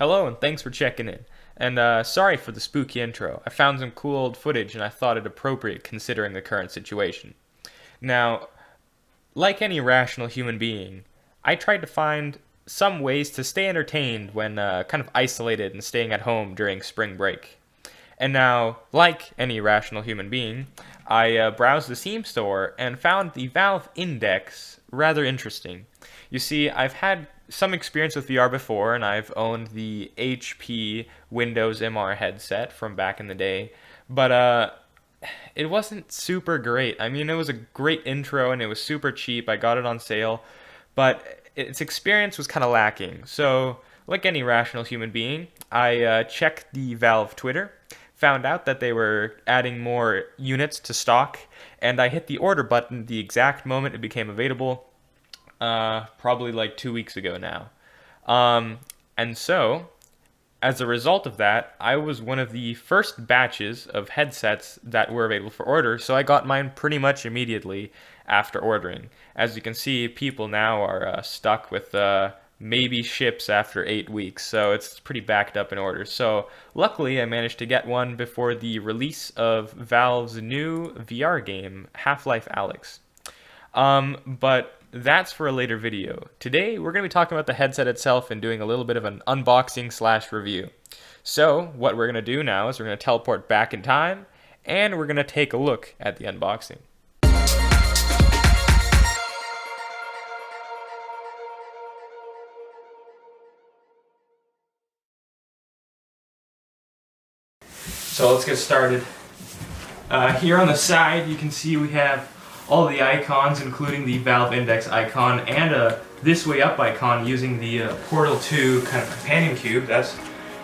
Hello and thanks for checking in. And sorry for the spooky intro. I found some cool old footage and I thought it appropriate considering the current situation. Now, like any rational human being, I tried to find some ways to stay entertained when kind of isolated and staying at home during spring break. And now, like any rational human being, I browsed the Steam store and found the Valve Index rather interesting. You see, I've had some experience with VR before, and I've owned the HP Windows MR headset from back in the day, but it wasn't super great. I mean, it was a great intro and it was super cheap. I got it on sale, but its experience was kind of lacking. So, like any rational human being, I checked the Valve Twitter, found out that they were adding more units to stock, and I hit the order button the exact moment it became available, probably like 2 weeks ago now. And so, as a result of that, I was one of the first batches of headsets that were available for order, so I got mine pretty much immediately after ordering. As you can see, people now are stuck with maybe ships after 8 weeks, so it's pretty backed up in order. So luckily I managed to get one before the release of Valve's new VR game, Half-Life Alyx. But that's for a later video. Today we're going to be talking about the headset itself and doing a little bit of an unboxing slash review. So what we're going to do now is we're going to teleport back in time and we're going to take a look at the unboxing. So let's get started. Here on the side you can see we have all the icons, including the Valve Index icon and a This Way Up icon using the Portal 2 kind of companion cube. That's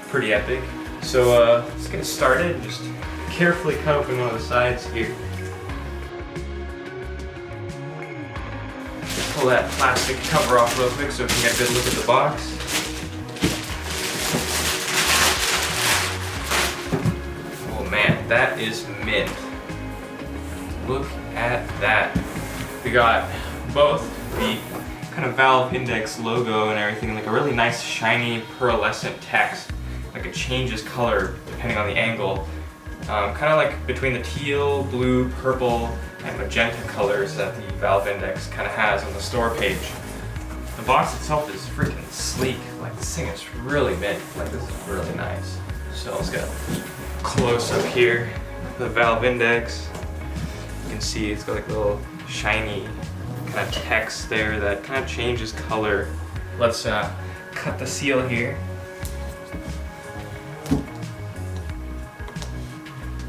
pretty epic. So let's get started. Just carefully cut open one of the sides here. Just pull that plastic cover off real quick so we can get a good look at the box. Man, that is mint. Look at that. We got both the kind of Valve Index logo and everything, like a really nice shiny pearlescent text. Like it changes color depending on the angle. Kind of like between the teal, blue, purple, and magenta colors that the Valve Index kind of has on the store page. The box itself is freaking sleek. Like this thing is really mint. Like this is really nice. So let's get close up here, the Valve Index. You can see it's got like a little shiny kind of text there that kind of changes color. Let's cut the seal here.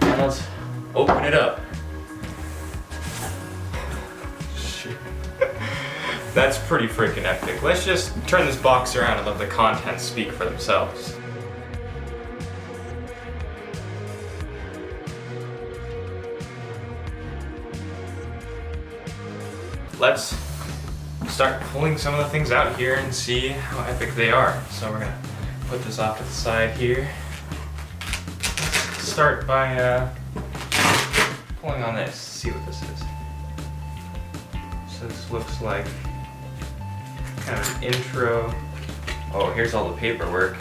And let's open it up. That's pretty freaking epic. Let's just turn this box around and let the contents speak for themselves. Let's start pulling some of the things out here and see how epic they are. So we're gonna put this off to the side here. Let's start by pulling on this, see what this is. So this looks like kind of an intro. Oh, here's all the paperwork.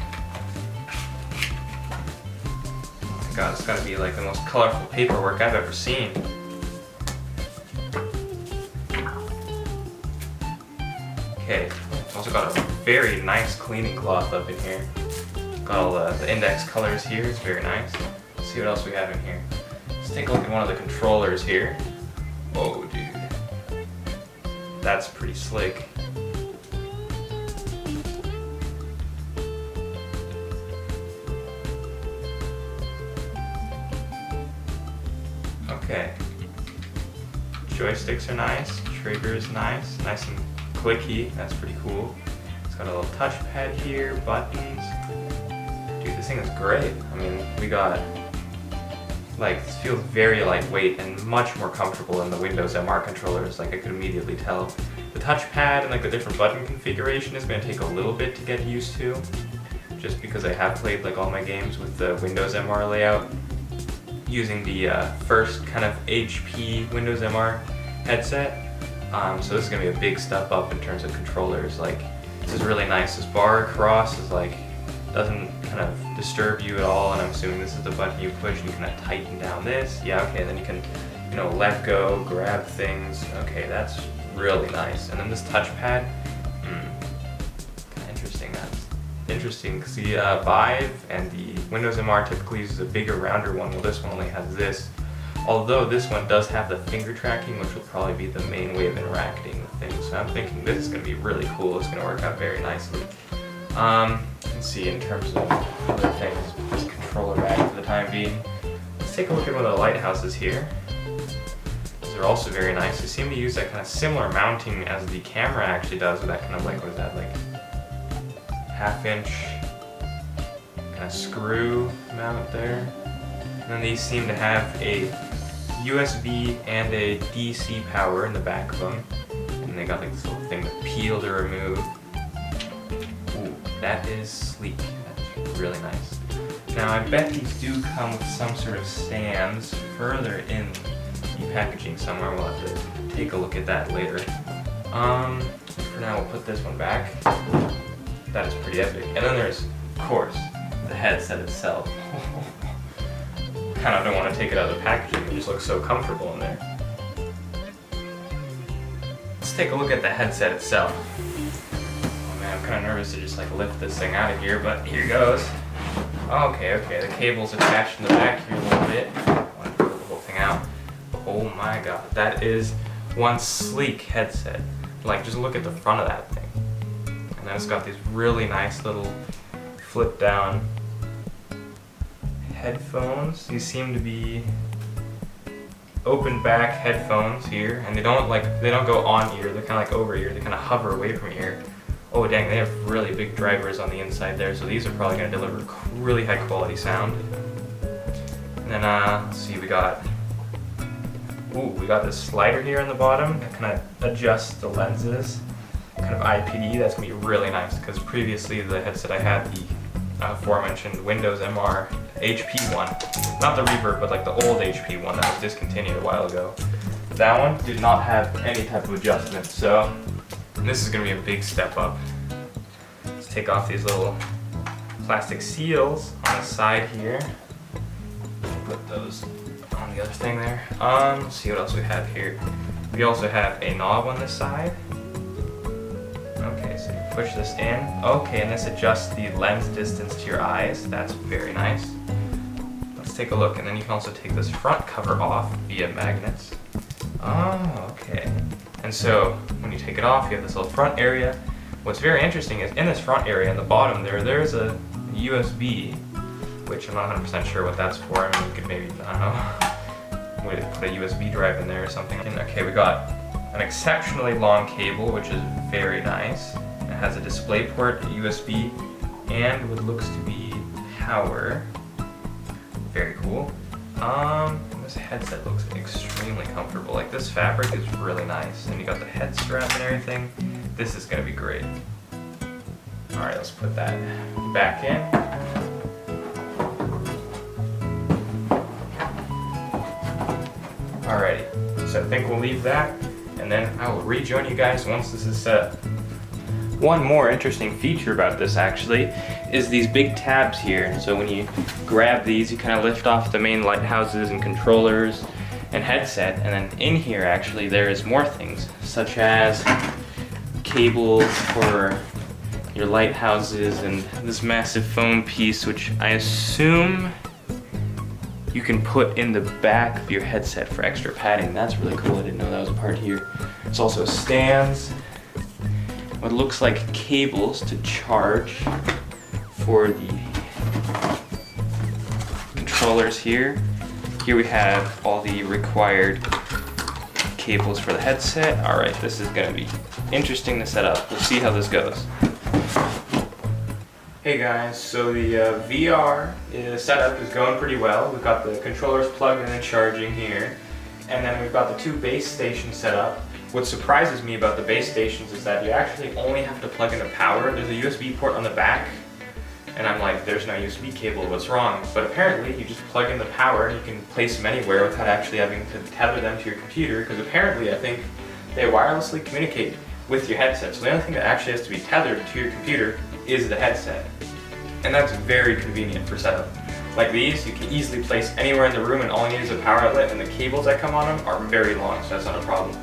Oh my god, it's gotta be like the most colorful paperwork I've ever seen. Okay, also got a very nice cleaning cloth up in here. Got all the index colors here, it's very nice. Let's see what else we have in here. Let's take a look at one of the controllers here. Oh dude, that's pretty slick. Okay, joysticks are nice, trigger is nice and clicky, that's pretty cool. It's got a little touchpad here, buttons. Dude, this thing is great. I mean, we got, like, this feels very lightweight and much more comfortable than the Windows MR controllers, like I could immediately tell. The touchpad and like the different button configuration is going to take a little bit to get used to, just because I have played like all my games with the Windows MR layout, using the first kind of HP Windows MR headset. So this is going to be a big step up in terms of controllers. Like, this is really nice. This bar across is like doesn't kind of disturb you at all, and I'm assuming this is the button you push and you kind of tighten down this. Yeah, okay, then you can, you know, let go, grab things. Okay, that's really nice. And then this touchpad, kind of interesting. That's interesting because the Vive and the Windows MR typically uses a bigger, rounder one. Well, this one only has this. Although this one does have the finger tracking, which will probably be the main way of interacting with things. So I'm thinking this is going to be really cool. It's going to work out very nicely. Let's see, in terms of other things, this controller bag for the time being. Let's take a look at one of the lighthouses here. These are also very nice. They seem to use that kind of similar mounting as the camera actually does, with that kind of like, what is that, like 1/2 inch kind of screw mount there. And then these seem to have a USB and a DC power in the back of them. And they got like this little thing to peel to remove. Ooh, that is sleek. That's really nice. Now I bet these do come with some sort of stands further in the packaging somewhere. We'll have to take a look at that later. For now we'll put this one back. That is pretty epic. And then there's, of course, the headset itself. Kind of don't want to take it out of the packaging, it just looks so comfortable in there. Let's take a look at the headset itself. Oh man, I'm kind of nervous to just like lift this thing out of here, but here goes. Okay, the cable's attached in the back here a little bit. I want to pull the whole thing out. Oh my god, that is one sleek headset. Like, just look at the front of that thing. And then it's got these really nice little flip down headphones. These seem to be open back headphones here, and they don't go on ear, they're kind of like over ear, they kind of hover away from ear. Oh dang, they have really big drivers on the inside there, so these are probably going to deliver really high quality sound. And then let's see, we got this slider here on the bottom that kind of adjusts the lenses, kind of IPD. That's going to be really nice because previously the headset I had, the aforementioned Windows MR HP one, not the Reverb, but like the old HP one that was discontinued a while ago. That one did not have any type of adjustment, so this is going to be a big step up. Let's take off these little plastic seals on the side here. Put those on the other thing there. Let's see what else we have here. We also have a knob on this side. Okay, so you push this in. Okay, and this adjusts the lens distance to your eyes. That's very nice. Let's take a look, and then you can also take this front cover off via magnets. Oh, okay. And so when you take it off, you have this little front area. What's very interesting is in this front area, in the bottom there's a USB, which I'm not 100% sure what that's for. I mean, you could maybe, I don't know, put a USB drive in there or something. And okay, we got an exceptionally long cable, which is very nice. It has a DisplayPort, a USB, and what looks to be power. Very cool. This headset looks extremely comfortable. Like, this fabric is really nice, and you got the head strap and everything. This is gonna be great. All right, let's put that back in. Alrighty, so I think we'll leave that, and then I will rejoin you guys once this is set up. One more interesting feature about this actually is these big tabs here. So when you grab these, you kind of lift off the main lighthouses and controllers and headset, and then in here actually there is more things, such as cables for your lighthouses and this massive foam piece, which I assume you can put in the back of your headset for extra padding. That's really cool. I didn't know that was a part here. There's also stands, what looks like cables to charge for the controllers here. Here we have all the required cables for the headset. All right, this is gonna be interesting to set up. We'll see how this goes. Hey guys, so the VR setup is going pretty well. We've got the controllers plugged in and charging here, and then we've got the two base stations set up. What surprises me about the base stations is that you actually only have to plug in the power. There's a USB port on the back, and I'm like, there's no USB cable, what's wrong? But apparently you just plug in the power and you can place them anywhere without actually having to tether them to your computer, because apparently I think they wirelessly communicate with your headset. So the only thing that actually has to be tethered to your computer is the headset. and that's very convenient for setup. Like these, you can easily place anywhere in the room, and all you need is a power outlet, and the cables that come on them are very long, so that's not a problem.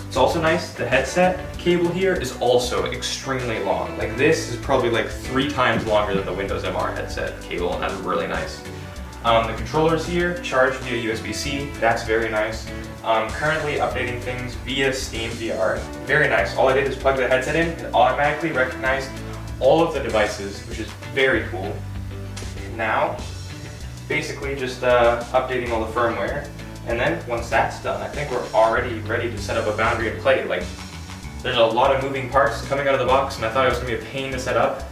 It's also nice, the headset cable here is also extremely long. Like this is probably like 3 times longer than the Windows MR headset cable, and that's really nice. The controllers here charge via USB-C, that's very nice. Currently updating things via Steam VR, very nice. All I did is plug the headset in, it automatically recognized all of the devices, which is very cool. Now, basically just updating all the firmware, and then once that's done, I think we're already ready to set up a boundary and play. Like, there's a lot of moving parts coming out of the box, and I thought it was going to be a pain to set up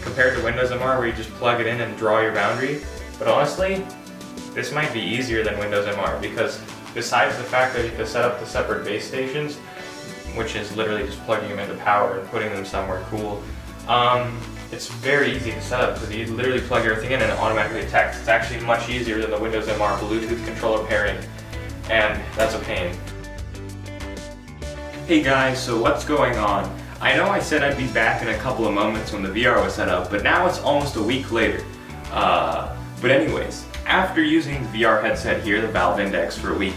compared to Windows MR where you just plug it in and draw your boundary. But honestly, this might be easier than Windows MR, because besides the fact that you can set up the separate base stations, which is literally just plugging them into power and putting them somewhere cool, it's very easy to set up because you literally plug everything in and it automatically detects. It's actually much easier than the Windows MR Bluetooth controller pairing, and that's a pain. Hey guys, so what's going on? I know I said I'd be back in a couple of moments when the VR was set up, but now it's almost a week later. But anyways, after using the VR headset here, the Valve Index, for a week,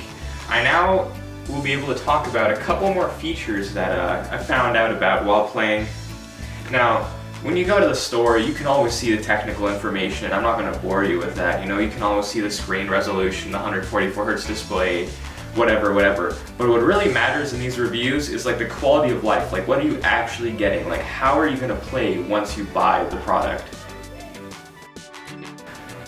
I now will be able to talk about a couple more features that I found out about while playing. Now, when you go to the store, you can always see the technical information, and I'm not going to bore you with that. You know, you can always see the screen resolution, the 144Hz display, whatever. But what really matters in these reviews is like the quality of life. Like, what are you actually getting? Like, how are you going to play once you buy the product?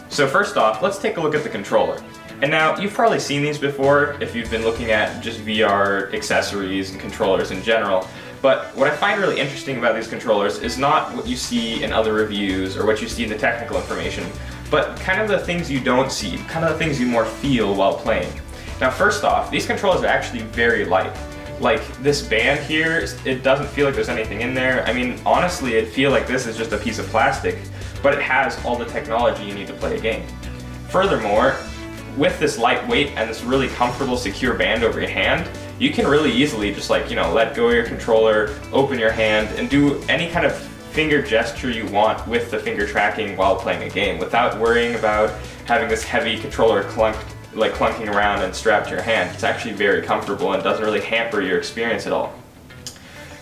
So first off, let's take a look at the controller. And now, you've probably seen these before if you've been looking at just VR accessories and controllers in general. But what I find really interesting about these controllers is not what you see in other reviews or what you see in the technical information, but kind of the things you don't see, kind of the things you more feel while playing. Now first off, these controllers are actually very light. Like this band here, it doesn't feel like there's anything in there. I mean, honestly, it'd feel like this is just a piece of plastic, but it has all the technology you need to play a game. Furthermore, with this lightweight and this really comfortable, secure band over your hand, you can really easily just like, you know, let go of your controller, open your hand, and do any kind of finger gesture you want with the finger tracking while playing a game without worrying about having this heavy controller clunking around and strapped to your hand. It's actually very comfortable and doesn't really hamper your experience at all.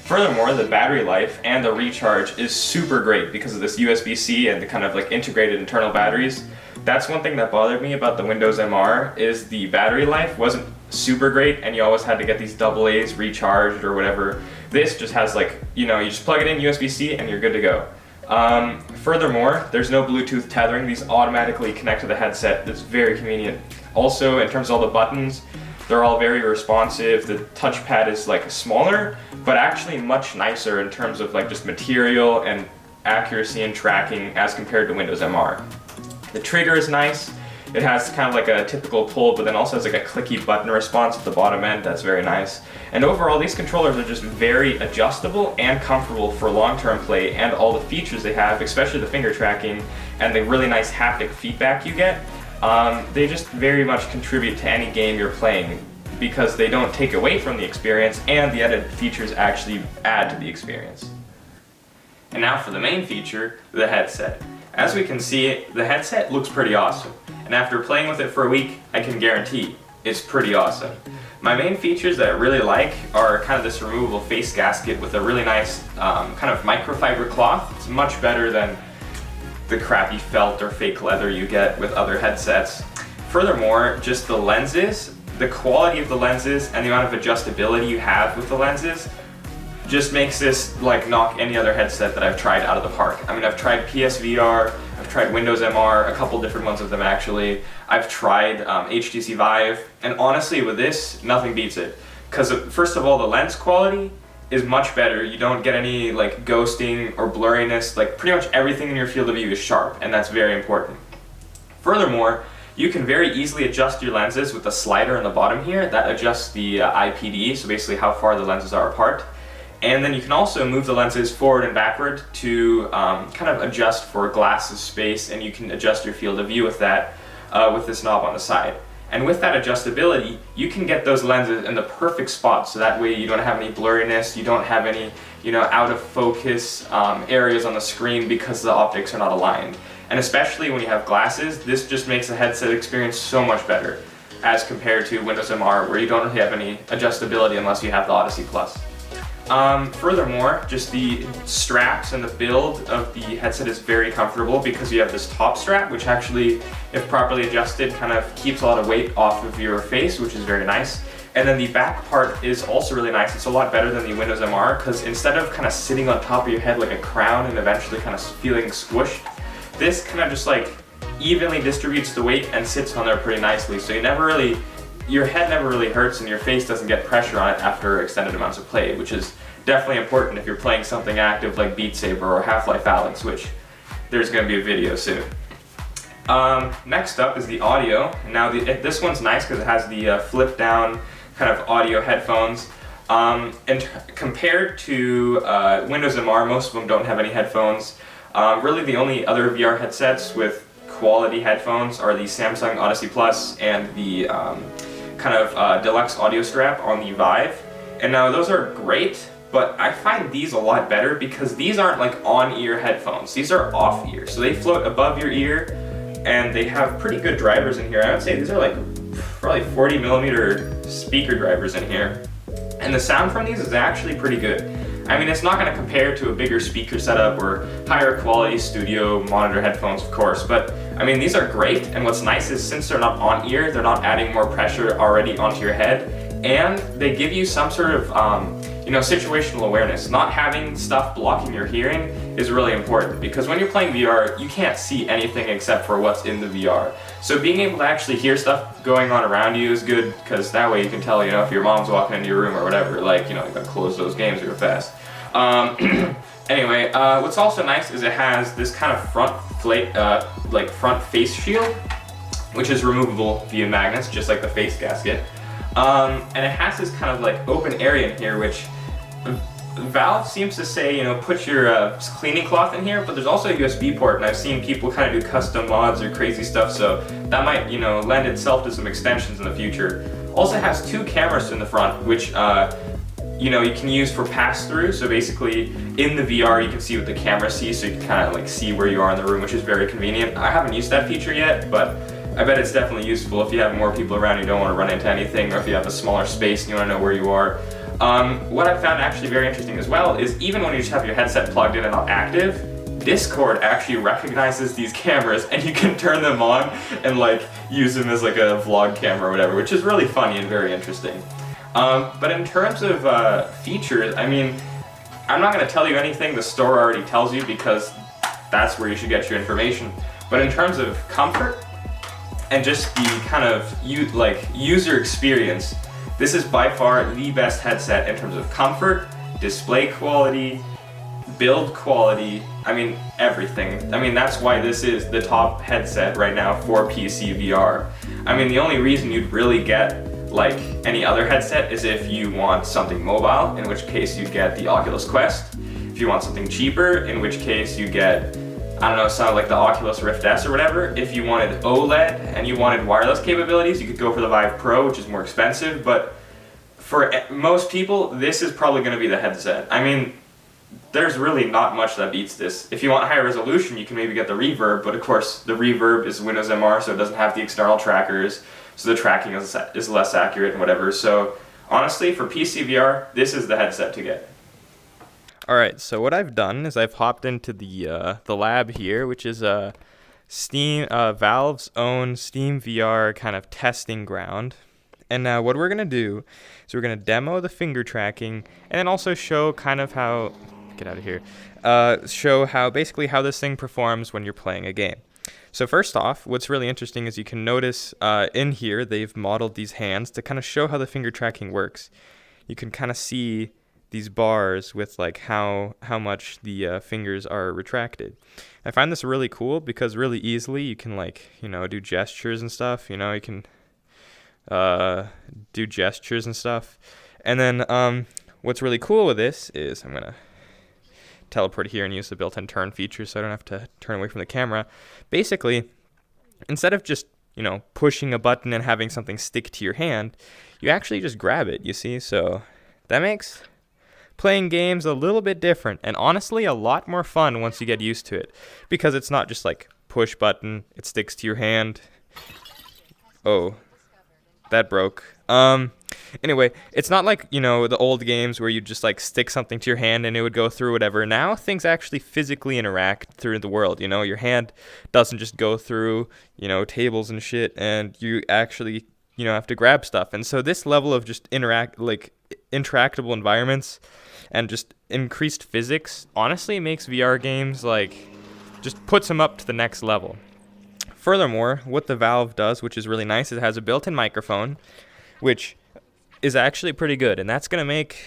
Furthermore, the battery life and the recharge is super great because of this USB-C and the kind of like integrated internal batteries. That's one thing that bothered me about the Windows MR, is the battery life wasn't super great and you always had to get these AA's recharged or whatever. This just has like, you know, you just plug it in USB-C and you're good to go. Furthermore, there's no Bluetooth tethering. These automatically connect to the headset. It's very convenient. Also, in terms of all the buttons, they're all very responsive. The touchpad is like smaller, but actually much nicer in terms of like just material and accuracy and tracking as compared to Windows MR. The trigger is nice. It has kind of like a typical pull, but then also has like a clicky button response at the bottom end. That's very nice. And overall, these controllers are just very adjustable and comfortable for long-term play, and all the features they have, especially the finger tracking and the really nice haptic feedback you get, they just very much contribute to any game you're playing because they don't take away from the experience, and the added features actually add to the experience. And now for the main feature, the headset. As we can see, the headset looks pretty awesome, and after playing with it for a week, I can guarantee it's pretty awesome. My main features that I really like are kind of this removable face gasket with a really nice kind of microfiber cloth. It's much better than the crappy felt or fake leather you get with other headsets. Furthermore, just the lenses, the quality of the lenses and the amount of adjustability you have with the lenses just makes this like knock any other headset that I've tried out of the park. I mean, I've tried PSVR, I've tried Windows MR, a couple different ones of them actually. I've tried HTC Vive, and honestly with this, nothing beats it. Because first of all, the lens quality is much better. You don't get any like ghosting or blurriness. Like pretty much everything in your field of view is sharp, and that's very important. Furthermore, you can very easily adjust your lenses with the slider on the bottom here that adjusts the IPD, so basically how far the lenses are apart. And then you can also move the lenses forward and backward to kind of adjust for glasses space, and you can adjust your field of view with that, with this knob on the side. And with that adjustability, you can get those lenses in the perfect spot, so that way you don't have any blurriness, you don't have any, out of focus areas on the screen because the optics are not aligned. And especially when you have glasses, this just makes the headset experience so much better as compared to Windows MR, where you don't really have any adjustability unless you have the Odyssey Plus. Furthermore, just the straps and the build of the headset is very comfortable because you have this top strap, which actually, if properly adjusted, kind of keeps a lot of weight off of your face, which is very nice. And then the back part is also really nice. It's a lot better than the Windows MR because instead of kind of sitting on top of your head like a crown and eventually kind of feeling squished, this kind of just like evenly distributes the weight and sits on there pretty nicely. So your head never really hurts and your face doesn't get pressure on it after extended amounts of play, which is definitely important if you're playing something active like Beat Saber or Half-Life Alyx, which there's going to be a video soon. Next up is the audio. Now this one's nice because it has the flip down kind of audio headphones. And compared to Windows MR, most of them don't have any headphones. Really the only other VR headsets with quality headphones are the Samsung Odyssey Plus and the deluxe audio strap on the Vive. And now those are great, but I find these a lot better because these aren't like on-ear headphones. These are off-ear, so they float above your ear and they have pretty good drivers in here. I would say these are like probably 40mm speaker drivers in here. And the sound from these is actually pretty good. I mean, it's not going to compare to a bigger speaker setup or higher quality studio monitor headphones, of course, but I mean, these are great, and what's nice is since they're not on ear, they're not adding more pressure already onto your head, and they give you some sort of, situational awareness. Not having stuff blocking your hearing is really important, because when you're playing VR, you can't see anything except for what's in the VR. So being able to actually hear stuff going on around you is good, because that way you can tell, if your mom's walking into your room or whatever, you gotta close those games real fast. Anyway, what's also nice is it has this kind of front face shield, which is removable via magnets, just like the face gasket. And it has this kind of open area in here, which Valve seems to say, put your cleaning cloth in here, but there's also a USB port, and I've seen people kind of do custom mods or crazy stuff, so that might, lend itself to some extensions in the future. Also has two cameras in the front, which you can use for pass-through. So basically, in the VR, you can see what the camera sees, so you can kind of see where you are in the room, which is very convenient. I haven't used that feature yet, but I bet it's definitely useful if you have more people around and you don't want to run into anything, or if you have a smaller space and you want to know where you are. What I found actually very interesting as well is even when you just have your headset plugged in and not active, Discord actually recognizes these cameras and you can turn them on and use them as a vlog camera or whatever, which is really funny and very interesting. But in terms of features, I mean, I'm not going to tell you anything the store already tells you because that's where you should get your information. But in terms of comfort and just the kind of user experience, this is by far the best headset in terms of comfort, display quality, build quality, I mean everything. I mean that's why this is the top headset right now for PC VR. I mean the only reason you'd really get any other headset is if you want something mobile, in which case you get the Oculus Quest. If you want something cheaper, in which case you get, I don't know, something like the Oculus Rift S or whatever. If you wanted OLED and you wanted wireless capabilities, you could go for the Vive Pro, which is more expensive, but for most people, this is probably going to be the headset. I mean, there's really not much that beats this. If you want higher resolution, you can maybe get the Reverb, but of course the Reverb is Windows MR, so it doesn't have the external trackers, so the tracking is less accurate and whatever. So honestly, for PC VR, this is the headset to get. Alright, so what I've done is I've hopped into the lab here, which is Valve's own Steam VR kind of testing ground. And now what we're going to do is we're going to demo the finger tracking and then also show kind of how, get out of here, show how basically how this thing performs when you're playing a game. So first off, what's really interesting is you can notice in here they've modeled these hands to kind of show how the finger tracking works. You can kind of see these bars with how much the fingers are retracted. I find this really cool because really easily you can do gestures and stuff. You can do gestures and stuff. And then what's really cool with this is I'm gonna teleport here and use the built-in turn feature so I don't have to turn away from the camera. Basically, instead of just pushing a button and having something stick to your hand. You actually just grab it, you see? So that makes playing games a little bit different, and honestly a lot more fun once you get used to it, because it's not just like push button, it sticks to your hand. Oh, that broke. Anyway, it's not like, the old games where you just like stick something to your hand and it would go through whatever. Now things actually physically interact through the world. Your hand doesn't just go through, tables and shit, and you actually, have to grab stuff. And so this level of just interactable environments and just increased physics honestly makes VR games just puts them up to the next level. Furthermore, what the Valve does, which is really nice, is it has a built-in microphone, which is actually pretty good, and that's gonna make,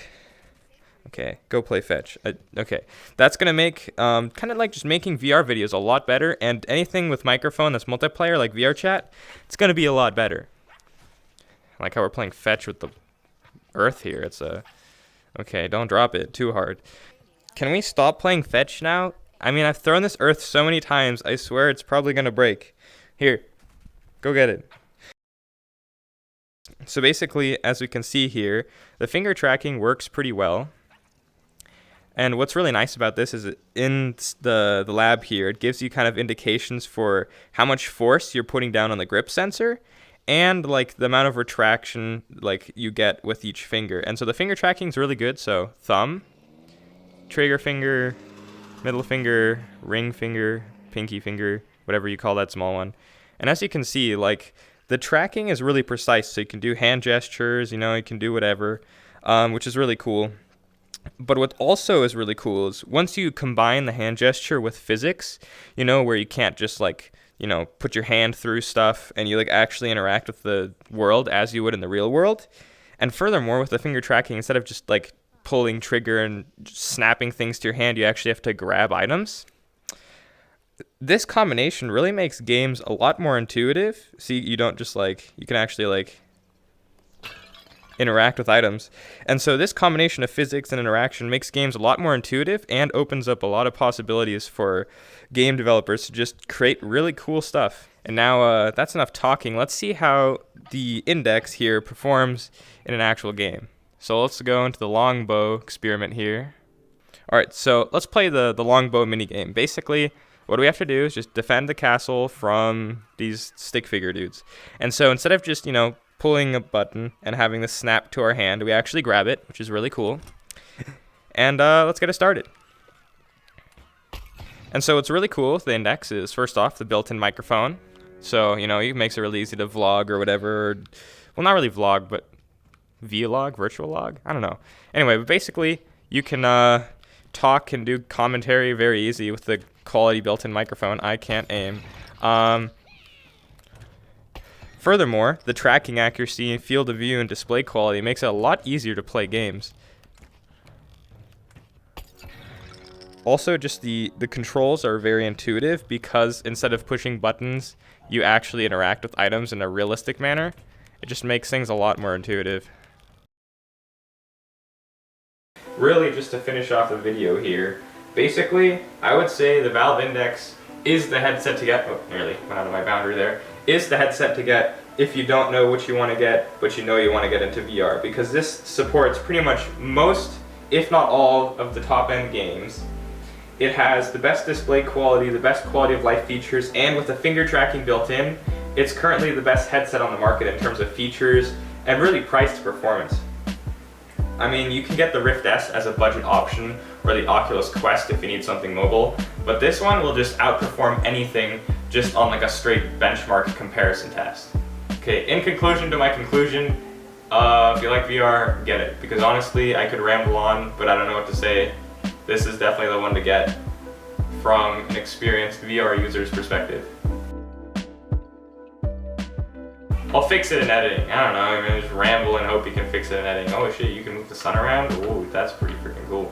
okay, go play fetch. Okay, that's gonna make kind of like just making VR videos a lot better, and anything with microphone that's multiplayer like VR chat, it's gonna be a lot better. Like how we're playing fetch with the earth here. It's okay, don't drop it too hard. Can we stop playing fetch now? I mean, I've thrown this earth so many times, I swear it's probably gonna break. Here, go get it. So basically, as we can see here, the finger tracking works pretty well. And what's really nice about this is that in the lab here, it gives you kind of indications for how much force you're putting down on the grip sensor and like the amount of retraction like you get with each finger. And so the finger tracking is really good. So thumb, trigger finger, middle finger, ring finger, pinky finger, whatever you call that small one. And as you can see, the tracking is really precise, so you can do hand gestures, you can do whatever, which is really cool. But what also is really cool is once you combine the hand gesture with physics, where you can't just put your hand through stuff and you actually interact with the world as you would in the real world. And furthermore, with the finger tracking, instead of just pulling trigger and snapping things to your hand, you actually have to grab items. This combination really makes games a lot more intuitive. See, you don't just you can actually interact with items. And so this combination of physics and interaction makes games a lot more intuitive and opens up a lot of possibilities for game developers to just create really cool stuff. And now that's enough talking. Let's see how the index here performs in an actual game. So let's go into the longbow experiment here. All right, so let's play the longbow minigame. Basically, what we have to do is just defend the castle from these stick figure dudes. And so instead of just, pulling a button and having this snap to our hand, we actually grab it, which is really cool. And let's get it started. And so what's really cool with the index is, first off, the built-in microphone. So, it makes it really easy to vlog or whatever. Well, not really vlog, but vlog, virtual log? I don't know. Anyway, but basically, you can talk and do commentary very easy with the quality built-in microphone. I can't aim. Furthermore, the tracking accuracy, field of view, and display quality makes it a lot easier to play games. Also, just the controls are very intuitive because instead of pushing buttons, you actually interact with items in a realistic manner. It just makes things a lot more intuitive. Really, just to finish off the video here, basically, I would say the Valve Index is the headset to get, oh, nearly went out of my boundary there, is the headset to get if you don't know what you want to get, but you want to get into VR, because this supports pretty much most, if not all, of the top-end games. It has the best display quality, the best quality of life features, and with the finger tracking built in, it's currently the best headset on the market in terms of features and really price to performance. I mean, you can get the Rift S as a budget option, or the Oculus Quest if you need something mobile, but this one will just outperform anything just on a straight benchmark comparison test. Okay, in conclusion to my conclusion, if you like VR, get it, because honestly, I could ramble on, but I don't know what to say. This is definitely the one to get from an experienced VR user's perspective. I'll fix it in editing. I don't know, I'm gonna just ramble and hope you can fix it in editing. Oh shit, you can move the sun around? Ooh, that's pretty freaking cool.